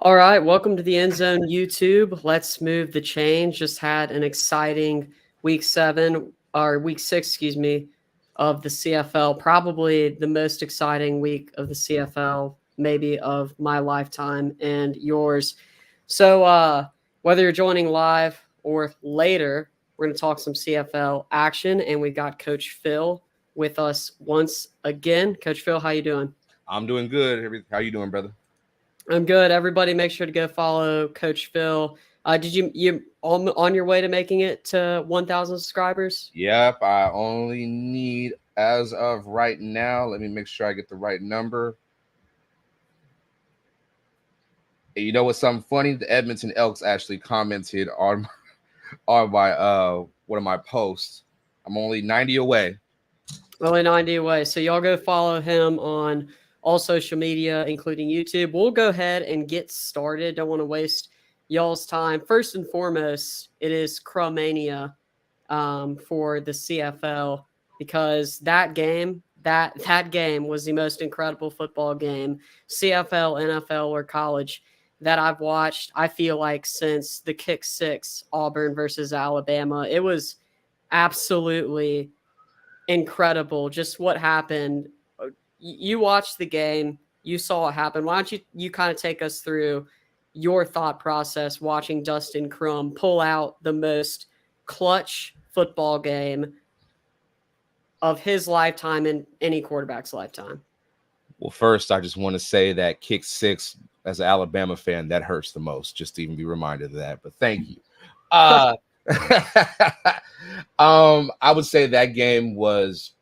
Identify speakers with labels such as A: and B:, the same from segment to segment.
A: All right, welcome to the End Zone YouTube. Let's move the chain. Just had an exciting week 6, of the CFL. Probably the most exciting week of the CFL, maybe of my lifetime and yours. So, whether you're joining live or later, we're going to talk some CFL action, and we got Coach Phil with us once again. Coach Phil, how you doing?
B: I'm doing good. How you doing, brother?
A: I'm good. Everybody, make sure to go follow Coach Phil. Did you on your way to making it to 1,000 subscribers?
B: Yep. I only need, as of right now, let me make sure I get the right number. And you know what's something funny? The Edmonton Elks actually commented on my one of my posts. I'm only 90 away.
A: Only 90 away. So y'all go follow him on all social media, including YouTube. We'll go ahead and get started. Don't want to waste y'all's time. First and foremost, it is CrumMania for the CFL because that game was the most incredible football game, CFL, NFL, or college that I've watched. I feel like since the kick six Auburn versus Alabama, it was absolutely incredible. Just what happened. You watched the game, you saw it happen. Why don't you kind of take us through your thought process watching Dustin Crum pull out the most clutch football game of his lifetime and any quarterback's lifetime?
B: Well, first, I just want to say that kick six, as an Alabama fan, that hurts the most, just to even be reminded of that. But thank you. I would say that game was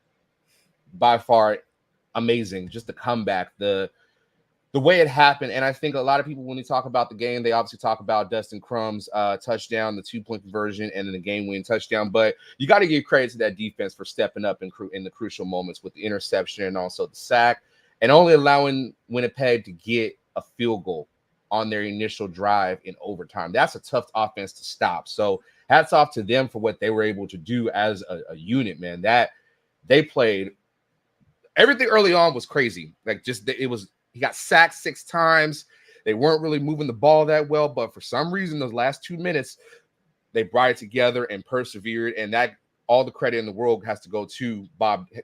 B: by far amazing. Just the comeback, the way it happened. And I think a lot of people, when they talk about the game, they obviously talk about Dustin Crum's touchdown, the 2-point conversion, and then the game-winning touchdown. But you got to give credit to that defense for stepping up in the crucial moments with the interception and also the sack, and only allowing Winnipeg to get a field goal on their initial drive in overtime. That's a tough offense to stop. So hats off to them for what they were able to do as a unit, man. That they played everything early on was crazy. He got sacked 6 times. They weren't really moving the ball that well, but for some reason, those last 2 minutes, they brought it together and persevered. And that all the credit in the world has to go to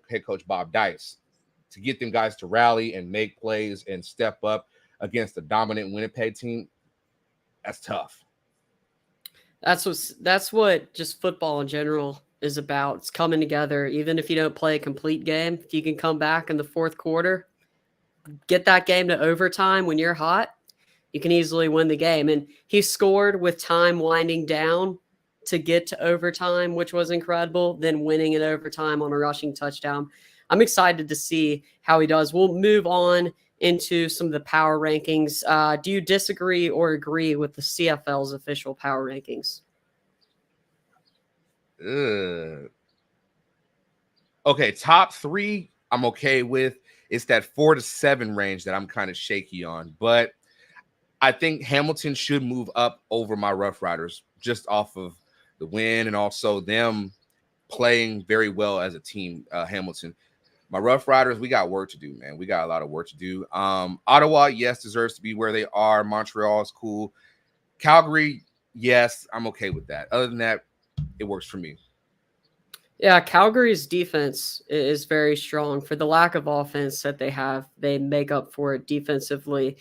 B: head coach Bob Dice, to get them guys to rally and make plays and step up against the dominant Winnipeg team. That's tough.
A: That's what just football in general is about. It's coming together. Even if you don't play a complete game, if you can come back in the fourth quarter, get that game to overtime when you're hot, you can easily win the game. And he scored with time winding down to get to overtime, which was incredible, then winning in overtime on a rushing touchdown. I'm excited to see how he does. We'll move on into some of the power rankings. Do you disagree or agree with the CFL's official power rankings?
B: Okay, top 3 I'm okay with. It's that 4 to 7 range that I'm kind of shaky on. But I think Hamilton should move up over my Rough Riders just off of the win and also them playing very well as a team, Hamilton. My Rough Riders, we got work to do, man. We got a lot of work to do. Ottawa, yes, deserves to be where they are. Montreal is cool. Calgary, yes, I'm okay with that. Other than that, it works for me.
A: Yeah, Calgary's defense is very strong. For the lack of offense that they have, they make up for it defensively.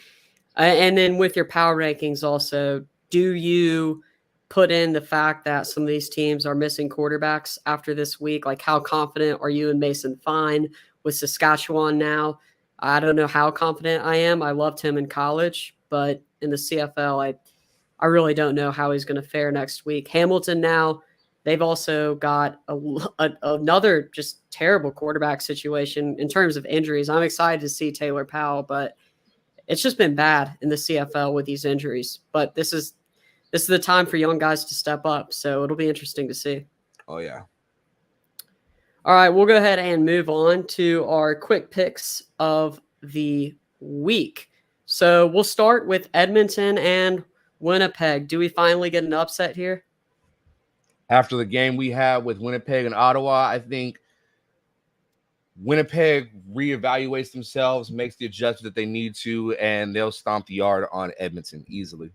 A: And then with your power rankings also, do you put in the fact that some of these teams are missing quarterbacks after this week? Like, how confident are you in Mason Fine with Saskatchewan now? I don't know how confident I am. I loved him in college, but in the CFL, I really don't know how he's going to fare next week. Hamilton now, they've also got another just terrible quarterback situation in terms of injuries. I'm excited to see Taylor Powell, but it's just been bad in the CFL with these injuries. But this is the time for young guys to step up, so it'll be interesting to see.
B: Oh, yeah.
A: All right, we'll go ahead and move on to our quick picks of the week. So we'll start with Edmonton and Winnipeg. Do we finally get an upset here?
B: After the game we had with Winnipeg and Ottawa, I think Winnipeg reevaluates themselves, makes the adjustment that they need to, and they'll stomp the yard on Edmonton easily.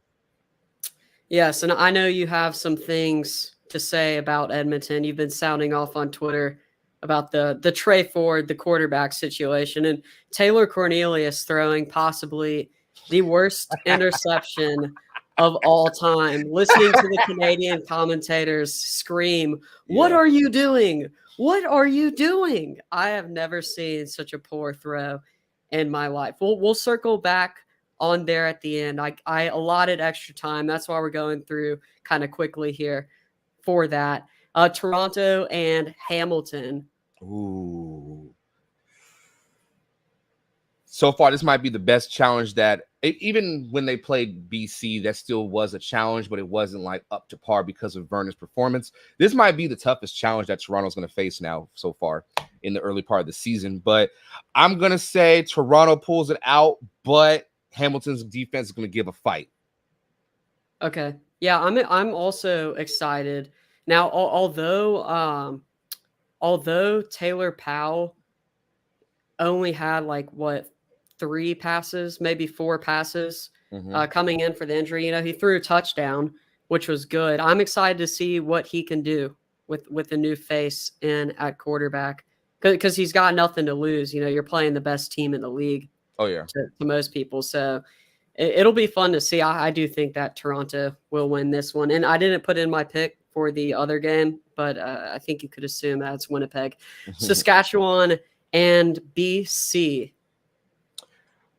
A: Yes, and I know you have some things to say about Edmonton. You've been sounding off on Twitter about the Trey Ford, the quarterback situation, and Taylor Cornelius throwing possibly the worst interception of all time. Listening to the Canadian commentators scream, "What
B: Yeah.
A: are you doing? What are you doing?" I have never seen such a poor throw in my life. We'll circle back on there at the end. I allotted extra time. That's why we're going through kind of quickly here for that. Toronto and Hamilton.
B: Ooh. So far, this might be the best challenge that even when they played BC, that still was a challenge, but it wasn't like up to par because of Vernon's performance. This might be the toughest challenge that Toronto's going to face now so far in the early part of the season. But I'm going to say Toronto pulls it out, but Hamilton's defense is going to give a fight.
A: Okay. Yeah, I'm also excited. Now, although Taylor Powell only had like what 3 passes, maybe 4 passes coming in for the injury. He threw a touchdown, which was good. I'm excited to see what he can do with the new face in at quarterback because he's got nothing to lose. You're playing the best team in the league.
B: Oh, yeah.
A: To most people. So it'll be fun to see. I do think that Toronto will win this one. And I didn't put in my pick for the other game, but I think you could assume that's Winnipeg. Saskatchewan and BC.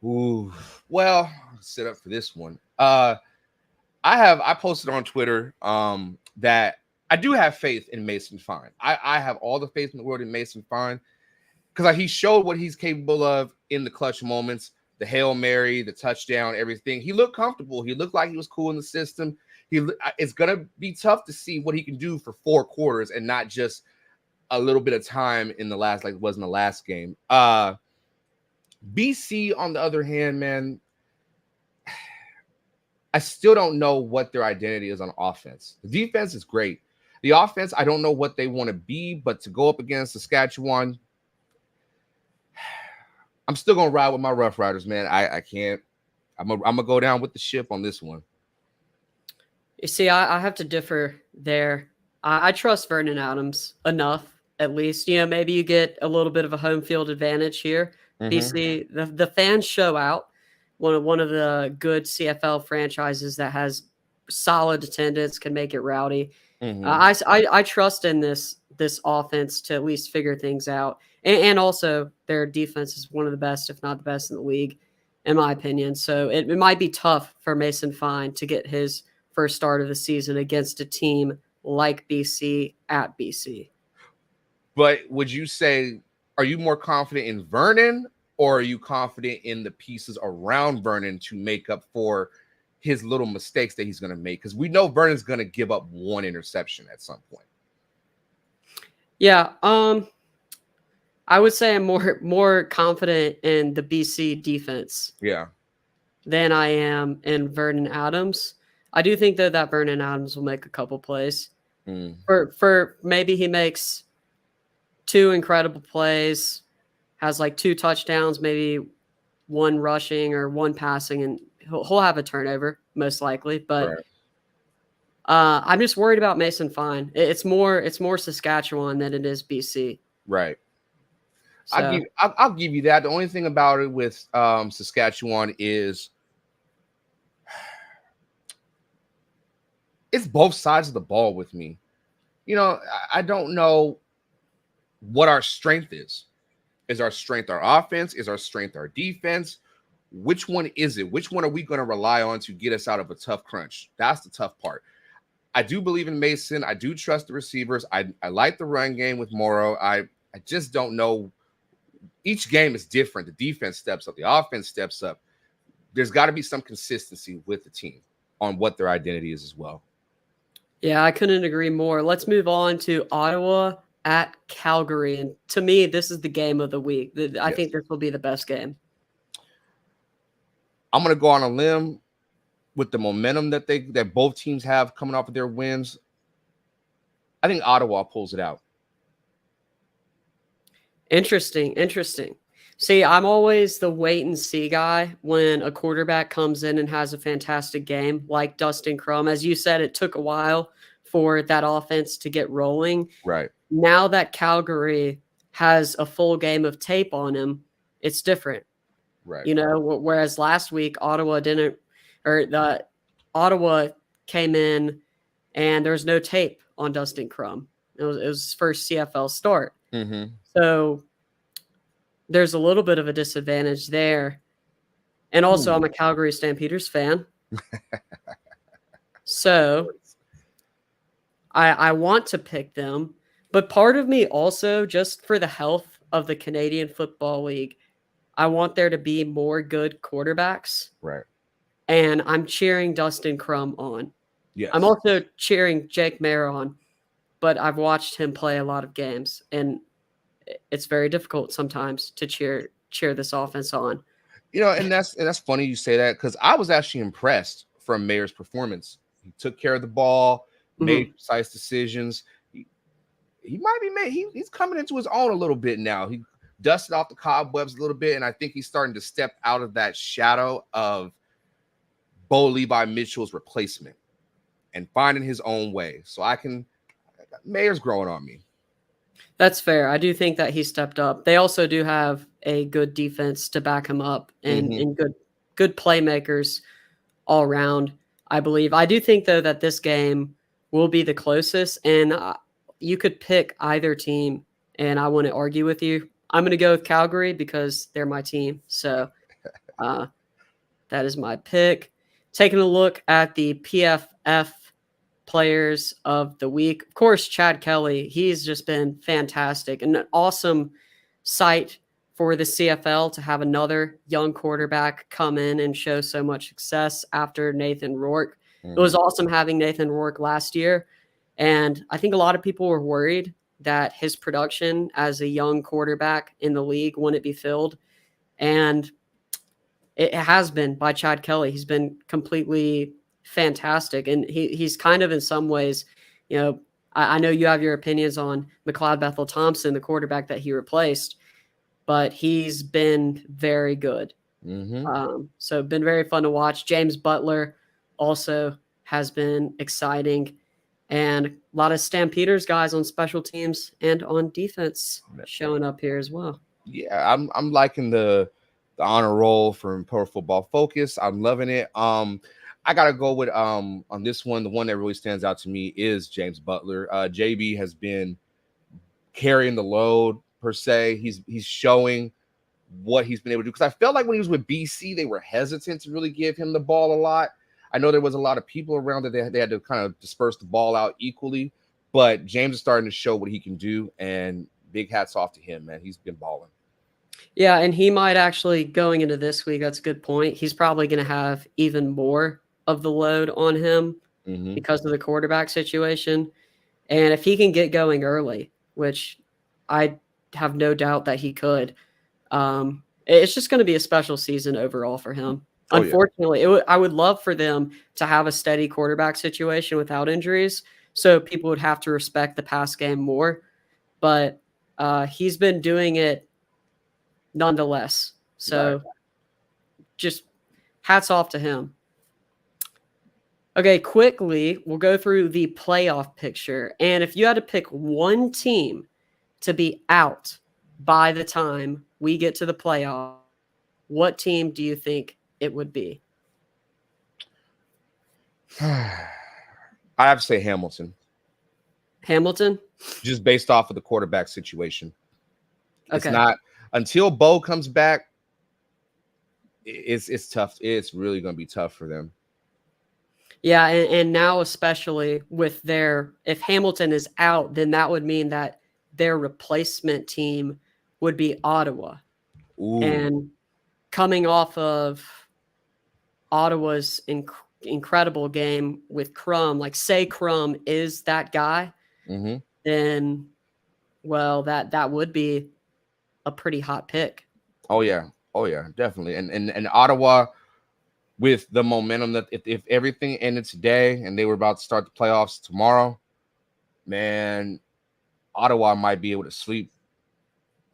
B: Ooh, well, I'll set up for this one. I posted on Twitter that I do have faith in Mason Fine. I have all the faith in the world in Mason Fine because he showed what he's capable of in the clutch moments, the Hail Mary, the touchdown, everything. He looked comfortable. He looked like he was cool in the system. It's gonna be tough to see what he can do for 4 quarters and not just a little bit of time in the last, like it was in the last game. BC, on the other hand, man, I still don't know what their identity is on offense. The defense is great. The offense, I don't know what they want to be, but to go up against Saskatchewan, I'm still gonna ride with my Rough Riders, man. I can't. I'm gonna go down with the ship on this one.
A: You see, I have to differ there. I trust Vernon Adams enough, at least. Maybe you get a little bit of a home field advantage here. BC, the fans show out. One of the good CFL franchises that has solid attendance, can make it rowdy. I trust in this offense to at least figure things out, and also their defense is one of the best, if not the best, in the league, in my opinion. So it might be tough for Mason Fine to get his first start of the season against a team like BC at BC.
B: But would you say, are you more confident in Vernon, or are you confident in the pieces around Vernon to make up for his little mistakes that he's going to make? Because we know Vernon's going to give up 1 interception at some point.
A: Yeah, I would say I'm more confident in the BC defense.
B: Yeah.
A: Than I am in Vernon Adams. I do think though that Vernon Adams will make a couple plays. For maybe he makes 2 incredible plays, has like 2 touchdowns, maybe 1 rushing or 1 passing, and he'll have a turnover most likely. But
B: right.
A: I'm just worried about Mason Fine. It's more Saskatchewan than it is BC.
B: Right.
A: So,
B: I'll give you that. The only thing about it with Saskatchewan is it's both sides of the ball with me. I don't know what our strength is. Is our strength our offense? Is our strength our defense? Which one is it? Which one are we going to rely on to get us out of a tough crunch? That's the tough part. I do believe in Mason. I do trust the receivers. I like the run game with Morrow. I just don't know. Each game is different. The defense steps up. The offense steps up. There's got to be some consistency with the team on what their identity is as well.
A: Yeah, I couldn't agree more. Let's move on to Ottawa at Calgary. And to me, this is the game of the week. I think this will be the best game.
B: I'm going to go on a limb with the momentum that both teams have coming off of their wins. I think Ottawa pulls it out.
A: Interesting. See, I'm always the wait and see guy when a quarterback comes in and has a fantastic game, like Dustin Crum. As you said, it took a while for that offense to get rolling.
B: Right.
A: Now that Calgary has a full game of tape on him, it's different.
B: Right.
A: You know, whereas last week Ottawa didn't, or the Ottawa came in and there was no tape on Dustin Crum. It was his first CFL start.
B: Mm-hmm.
A: So there's a little bit of a disadvantage there. And also, I'm a Calgary Stampeders fan. So I want to pick them. But part of me also, just for the health of the Canadian Football League, I want there to be more good quarterbacks.
B: Right.
A: And I'm cheering Dustin Crum on.
B: Yes.
A: I'm also cheering Jake Mayer on, but I've watched him play a lot of games, and it's very difficult sometimes to cheer this offense on.
B: You know, and that's funny you say that, because I was actually impressed from Mayer's performance. He took care of the ball, made precise decisions. He might be he's coming into his own a little bit now. He dusted off the cobwebs a little bit, and I think he's starting to step out of that shadow of Bo Levi Mitchell's replacement and finding his own way. So Mayer's growing on me.
A: That's fair. I do think that he stepped up. They also do have a good defense to back him up, and good playmakers all around, I believe. I do think, though, that this game will be the closest, and you could pick either team, and I wouldn't argue with you. I'm going to go with Calgary because they're my team. So that is my pick. Taking a look at the PFF players of the week. Of course, Chad Kelly, he's just been fantastic and an awesome sight for the CFL to have another young quarterback come in and show so much success after Nathan Rourke. It was awesome having Nathan Rourke last year. And I think a lot of people were worried that his production as a young quarterback in the league wouldn't be filled. And it has been by Chad Kelly. He's been completely fantastic. And he's kind of, in some ways, you know, I know you have your opinions on McLeod Bethel Thompson, the quarterback that he replaced, but he's been very good. So been very fun to watch. James Butler also has been exciting, and a lot of Stampeders guys on special teams and on defense showing up here as well.
B: Yeah, I'm liking the honor roll from Pro Football Focus. I'm loving it. I gotta go with on this one. The one that really stands out to me is James Butler. JB has been carrying the load per se. He's showing what he's been able to do, because I felt like when he was with BC, they were hesitant to really give him the ball a lot. I know there was a lot of people around that they had to kind of disperse the ball out equally, but James is starting to show what he can do, and big hats off to him, man. He's been balling.
A: Yeah, and he might actually, going into this week, that's a good point. He's probably going to have even more of the load on him because of the quarterback situation. And if he can get going early, which I have no doubt that he could, it's just going to be a special season overall for him. Unfortunately, I would love for them to have a steady quarterback situation without injuries, so people would have to respect the pass game more. But he's been doing it nonetheless. So just hats off to him. Okay, quickly, we'll go through the playoff picture. And if you had to pick one team to be out by the time we get to the playoff, what team do you think it would be?
B: I have to say Hamilton.
A: Hamilton?
B: Just based off of the quarterback situation.
A: Okay.
B: It's not until Bo comes back. It's tough. It's really going to be tough for them.
A: Yeah, and now especially with if Hamilton is out, then that would mean that their replacement team would be Ottawa.
B: Ooh.
A: And coming off of Ottawa's incredible game with Crum, like say Crum is that guy, then, well, that would be a pretty hot pick.
B: Oh yeah, definitely. And Ottawa, with the momentum that if everything ended today and they were about to start the playoffs tomorrow, man, Ottawa might be able to sweep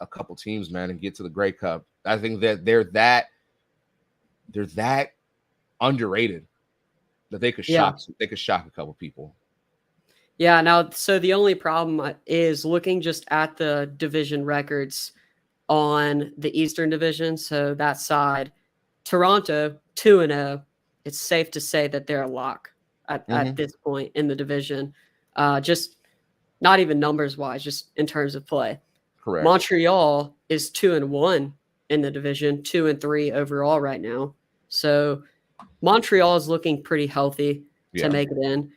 B: a couple teams, man, and get to the Grey Cup. I think that they're that underrated that they could shock a couple people.
A: Yeah. Now, so the only problem is looking just at the division records on the Eastern Division. So that side, Toronto 2-0. It's safe to say that they're a lock at this point in the division. Just not even numbers wise, just in terms of play.
B: Correct.
A: Montreal is 2-1 in the division, 2-3 overall right now. So Montreal is looking pretty healthy to make it in.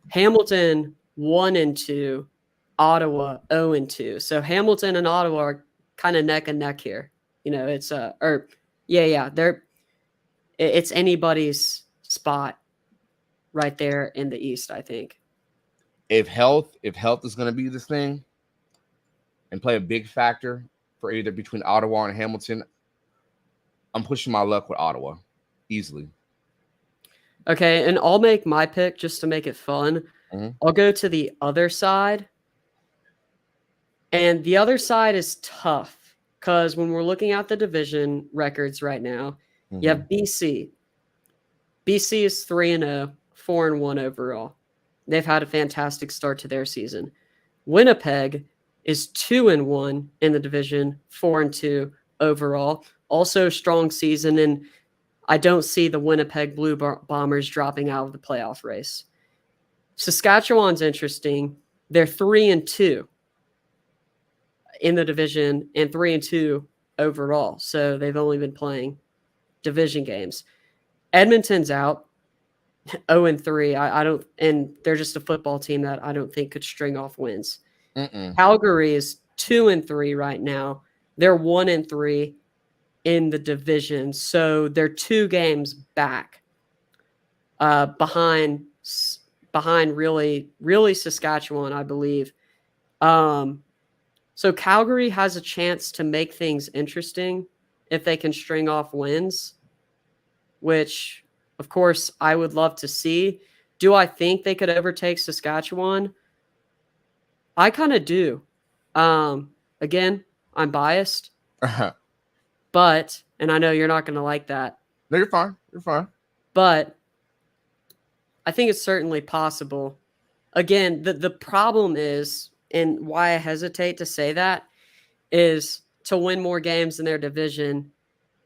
A: Hamilton 1-2, Ottawa 0-2. So Hamilton and Ottawa are kind of neck and neck here. You know, it's it's anybody's spot right there in the East, I think.
B: If health is going to be this thing and play a big factor for either between Ottawa and Hamilton, I'm pushing my luck with Ottawa easily.
A: Okay, and I'll make my pick just to make it fun. I'll go to the other side. And the other side is tough because when we're looking at the division records right now, you have BC. BC is 3-0, 4-1 overall. They've had a fantastic start to their season. Winnipeg is 2-1 in the division, 4-2 overall. Also a strong season, and I don't see the Winnipeg Blue Bombers dropping out of the playoff race. Saskatchewan's interesting. They're 3-2 in the division and 3-2 overall. So they've only been playing division games. Edmonton's out 0-3. I don't, and they're just a football team that I don't think could string off wins. Calgary is 2-3 right now. They're 1-3 in the division. So they're 2 games back behind really Saskatchewan, I believe. So Calgary has a chance to make things interesting if they can string off wins, which, of course, I would love to see. Do I think they could overtake Saskatchewan? I kind of do. Again, I'm biased, but, and I know you're not going to like that.
B: No, you're fine. You're fine.
A: But I think it's certainly possible. Again, the problem is, and why I hesitate to say that, is to win more games in their division,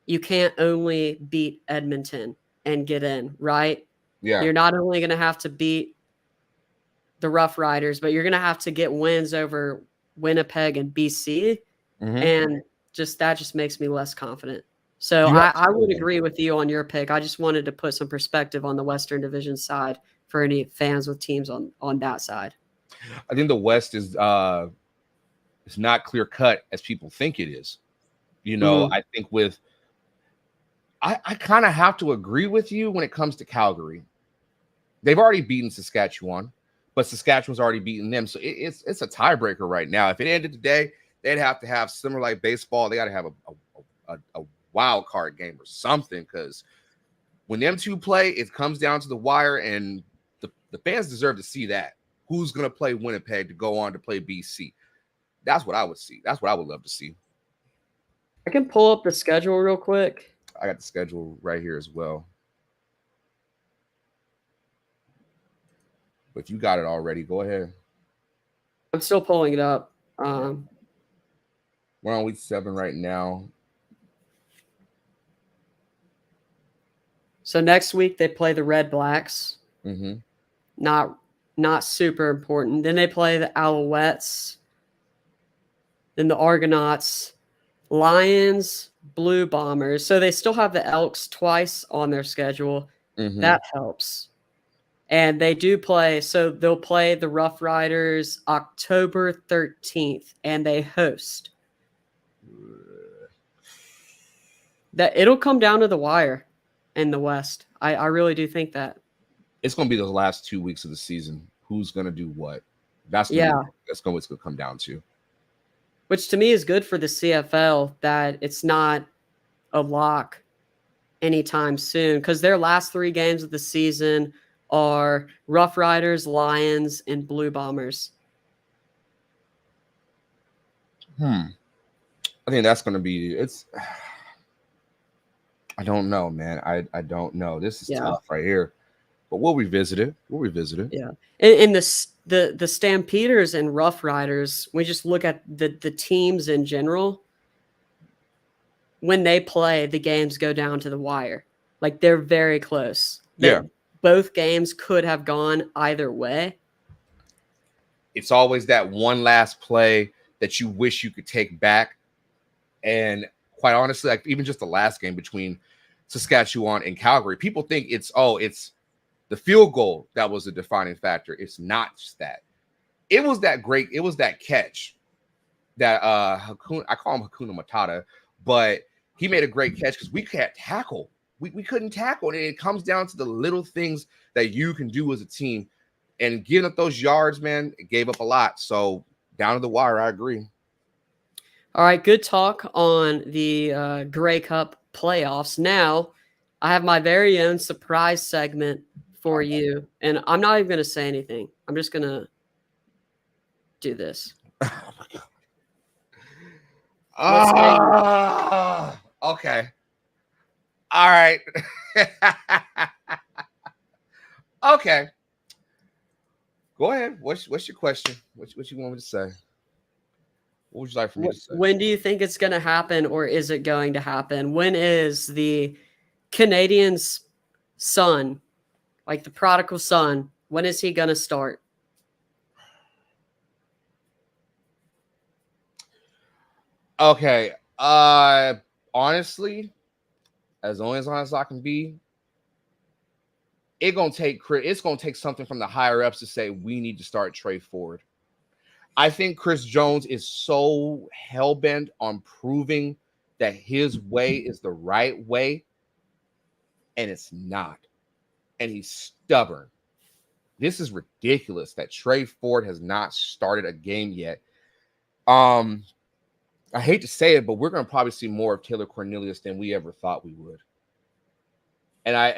A: you can't only beat Edmonton and get in, right?
B: Yeah.
A: You're not only going to have to beat the Rough Riders, but you're going to have to get wins over Winnipeg and BC. And that just makes me less confident. So I would agree with you on your pick. I just wanted to put some perspective on the Western Division side for any fans with teams on that side.
B: I think the West is it's not clear cut as people think it is. You know, I think I kind of have to agree with you when it comes to Calgary. They've already beaten Saskatchewan, but Saskatchewan's already beaten them. So it's a tiebreaker right now. If it ended today, they'd have to have similar like baseball. They got to have a wild card game or something, because when them two play, it comes down to the wire, and the fans deserve to see that. Who's going to play Winnipeg to go on to play BC? That's what I would see. That's what I would love to see.
A: I can pull up the schedule real quick.
B: I got the schedule right here as well. But if you got it already, go ahead.
A: I'm still pulling it up.
B: We're on week 7 right now.
A: So next week they play the Red Blacks. Not super important. Then they play the Alouettes. Then the Argonauts, Lions, Blue Bombers. So they still have the Elks twice on their schedule. That helps. And they do play. So they'll play the Rough Riders October 13th, and they host. That it'll come down to the wire in the West. I really do think that.
B: It's going to be those last 2 weeks of the season. Who's going to do what? That's what's going to come down to.
A: Which to me is good for the CFL, that it's not a lock anytime soon, because their last 3 games of the season are Rough Riders, Lions, and Blue Bombers.
B: I think that's going to be it's. I don't know, man. I don't know. This is
A: Yeah.
B: tough right here, but we'll revisit it. We'll revisit it.
A: Yeah. And the Stampeders and Rough Riders, we just look at the teams in general. When they play, the games go down to the wire. Like they're very close.
B: Yeah.
A: Both games could have gone either way.
B: It's always that one last play that you wish you could take back. And quite honestly, like even just the last game between Saskatchewan and Calgary, people think it's the field goal that was the defining factor. It's not just that. It was that catch that I call him Hakuna Matata, but he made a great catch because we can't tackle. We couldn't tackle. And it comes down to the little things that you can do as a team. And giving up those yards, man, it gave up a lot. So down to the wire, I agree.
A: All right, good talk on the Grey Cup playoffs. Now, I have my very own surprise segment for you, and I'm not even going to say anything. I'm just going to do this.
B: Okay. All right. Okay. Go ahead. What's your question? What you want me to say? What would you like for me to say?
A: When do you think it's going to happen, or is it going to happen? When is the Canadians' son, like the prodigal son, when is he going to start?
B: Okay. Honestly, as honest as I can be, it's gonna take something from the higher ups to say we need to start Trey Ford. I think Chris Jones is so hell-bent on proving that his way is the right way, and it's not. And he's stubborn. This is ridiculous that Trey Ford has not started a game yet. I hate to say it, but we're going to probably see more of Taylor Cornelius than we ever thought we would. And I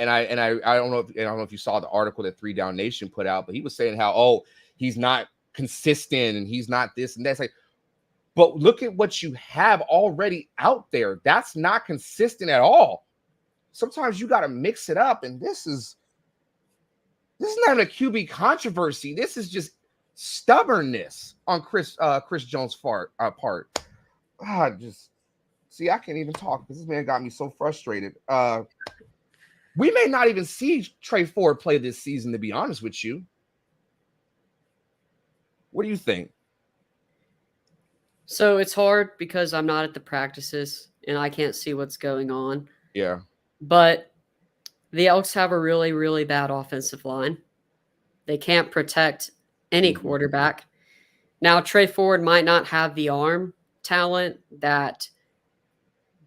B: don't know if you saw the article that 3 Down Nation put out, but he was saying how he's not consistent and he's not this and that's like, but look at what you have already out there. That's not consistent at all. Sometimes you got to mix it up, and this is not a QB controversy. This is just stubbornness on Chris Jones' part. Just see, I can't even talk because this man got me so frustrated. We may not even see Trey Ford play this season, to be honest with you. What do you think?
A: So it's hard because I'm not at the practices and I can't see what's going on.
B: Yeah.
A: But the Elks have a really, really bad offensive line. They can't protect any quarterback. Now, Trey Ford might not have the arm talent that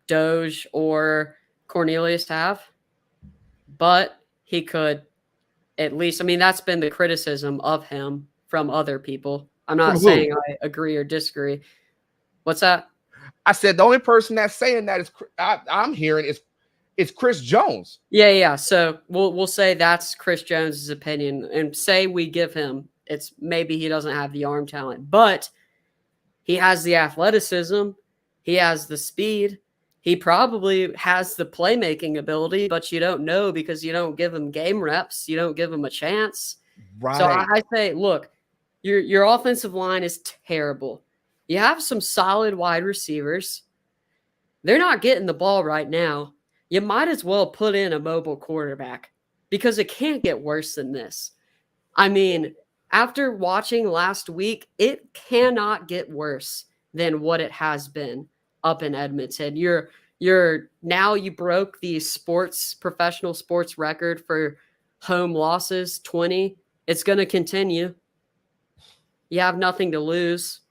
A: Doge or Cornelius have, but he could at least, I mean, that's been the criticism of him from other people. I'm not saying I agree or disagree. What's that?
B: I said the only person that's saying that is I'm hearing is Chris Jones.
A: Yeah. So we'll say that's Chris Jones's opinion, and say we give him, it's maybe he doesn't have the arm talent, but he has the athleticism, he has the speed, he probably has the playmaking ability, but you don't know because you don't give him game reps, you don't give him a chance. Right. So I say, look, your offensive line is terrible. You have some solid wide receivers. They're not getting the ball right now. You might as well put in a mobile quarterback because it can't get worse than this. I mean, after watching last week, it cannot get worse than what it has been up in Edmonton. Now you broke the professional sports record for home losses, 20. It's going to continue. You have nothing to lose.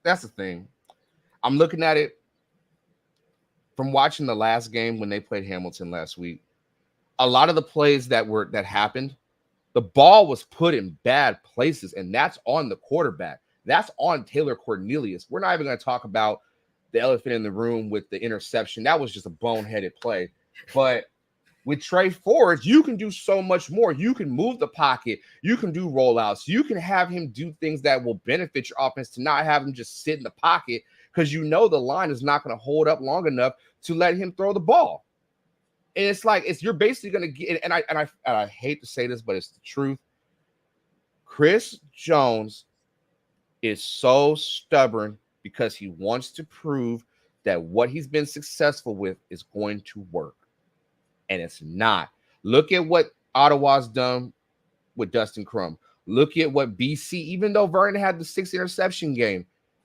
B: That's the thing. I'm looking at it from watching the last game when they played Hamilton last week. A lot of the plays that happened, the ball was put in bad places, and that's on the quarterback. That's on Taylor Cornelius. We're not even going to talk about the elephant in the room with the interception. That was just a boneheaded play. But With Trey Ford, you can do so much more. You can move the pocket. You can do rollouts. You can have him do things that will benefit your offense to not have him just sit in the pocket because you know the line is not going to hold up long enough to let him throw the ball. And it's like you're basically going to get. And I hate to say this, but it's the truth. Chris Jones is so stubborn because he wants to prove that what he's been successful with is going to work. And it's not. Look at what Ottawa's done with Dustin Crum. Look at what BC, even though Vernon had the 6 interception game,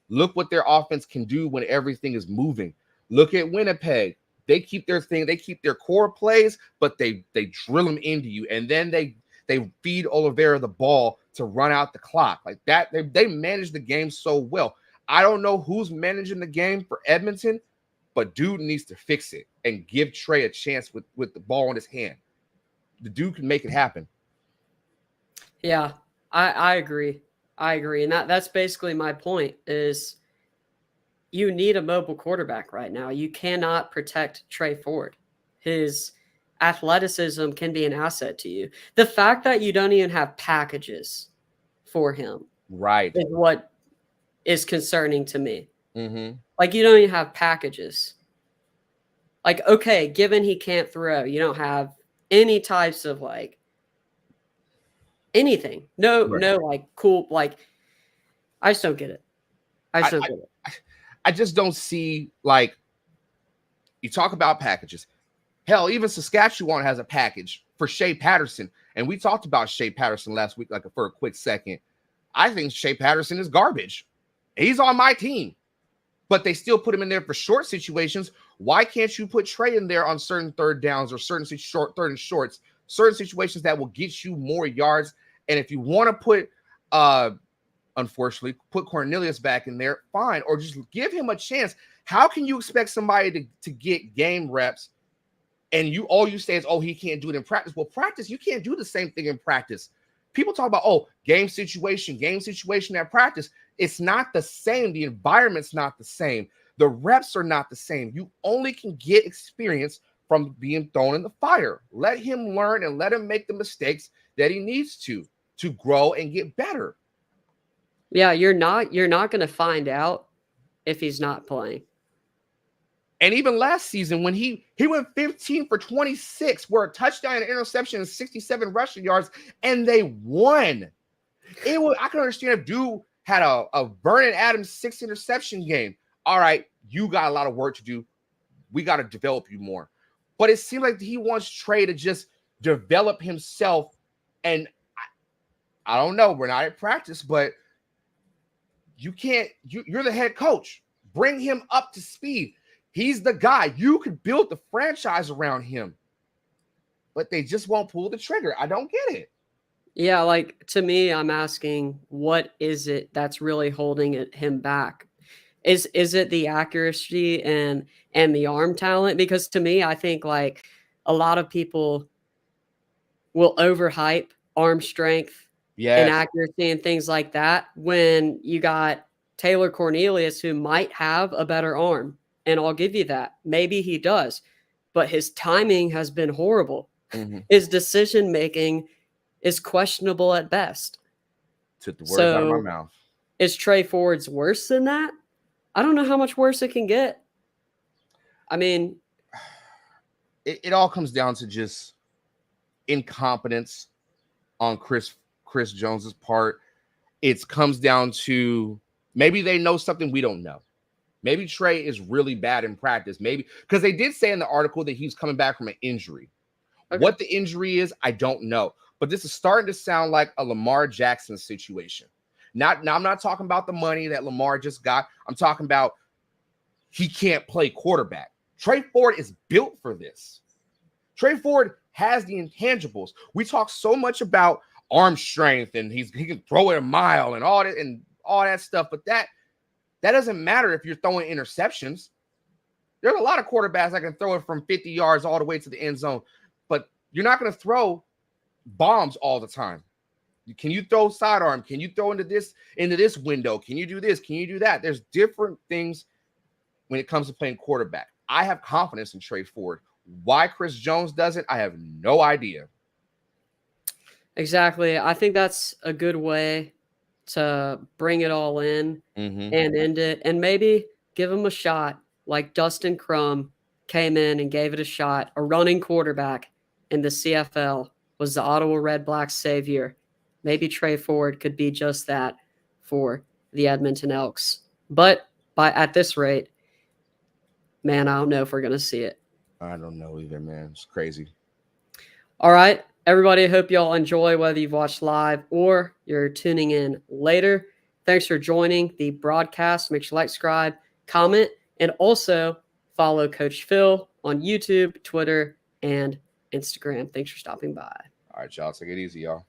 B: look what their offense can do when everything is moving. Look at Winnipeg. They keep their thing. They keep their core plays, but they drill them into you. And then they feed Oliveira the ball to run out the clock. Like that, they manage the game so well. I don't know who's managing the game for Edmonton, but dude needs to fix it and give Trey a chance with the ball in his hand. The dude can make it happen.
A: Yeah, I agree. I agree. And that's basically my point is you need a mobile quarterback right now. You cannot protect Trey Ford. His athleticism can be an asset to you. The fact that you don't even have packages for him
B: right
A: is what is concerning to me.
B: Mm-hmm.
A: Like, you don't even have packages. Like, okay, given he can't throw, you don't have any types of, like, anything. No, like, cool, like, I just don't get it. I
B: just don't see, like, you talk about packages. Hell, even Saskatchewan has a package for Shea Patterson. And we talked about Shea Patterson last week, like, for a quick second. I think Shea Patterson is garbage. He's on my team. But they still put him in there for short situations. Why can't you put Trey in there on certain third downs or certain third and shorts, certain situations that will get you more yards? And if you want to put, unfortunately, put Cornelius back in there, fine, or just give him a chance. How can you expect somebody to get game reps and all you say is, oh, he can't do it in practice? Well, practice, you can't do the same thing in practice. People talk about, oh, game situation at practice. It's not the same. The environment's not the same. The reps are not the same. You only can get experience from being thrown in the fire. Let him learn and let him make the mistakes that he needs to grow and get better.
A: Yeah, you're not going to find out if he's not playing.
B: And even last season, when he went 15 for 26, where a touchdown and interception and 67 rushing yards, and they won. I can understand if dude had a Vernon Adams 6 interception game. All right, you got a lot of work to do. We got to develop you more. But it seemed like he wants Trey to just develop himself. And I don't know. We're not at practice, but you can't. You're the head coach. Bring him up to speed. He's the guy. You could build the franchise around him. But they just won't pull the trigger. I don't get it.
A: Yeah, like, to me, I'm asking, what is it that's really holding him back? Is it the accuracy and the arm talent? Because to me, I think, like, a lot of people will overhype arm strength and accuracy and things like that when you got Taylor Cornelius, who might have a better arm. And I'll give you that. Maybe he does. But his timing has been horrible.
B: Mm-hmm.
A: His decision-making is questionable at best.
B: Took the words out of my mouth.
A: Is Trey Ford's worse than that? I don't know how much worse it can get. I mean,
B: it all comes down to just incompetence on Chris Jones's part. It comes down to maybe they know something we don't know. Maybe Trey is really bad in practice. Maybe because they did say in the article that he's coming back from an injury. Okay. What the injury is, I don't know. But this is starting to sound like a Lamar Jackson situation. Now, I'm not talking about the money that Lamar just got. I'm talking about he can't play quarterback. Trey Ford is built for this. Trey Ford has the intangibles. We talk so much about arm strength and he can throw it a mile and all that stuff, but that doesn't matter if you're throwing interceptions. There's a lot of quarterbacks that can throw it from 50 yards all the way to the end zone, but you're not going to throw bombs all the time. Can you throw sidearm? Can you throw into this window? Can you do this? Can you do that? There's different things when it comes to playing quarterback. I have confidence in Trey Ford. Why Chris Jones does it, I have no idea.
A: Exactly. I think that's a good way to bring it all in
B: Mm-hmm.
A: and end it, and maybe give him a shot like Dustin Crum came in and gave it a shot. A running quarterback in the CFL was the Ottawa Red Blacks savior. Maybe Trey Ford could be just that for the Edmonton Elks. But at this rate, man, I don't know if we're going to see it.
B: I don't know either, man. It's crazy.
A: All right, everybody, I hope y'all enjoy whether you've watched live or you're tuning in later. Thanks for joining the broadcast. Make sure to like, subscribe, comment, and also follow Coach Phil on YouTube, Twitter, and Instagram. Thanks for stopping by.
B: All right, y'all. Take it easy, y'all.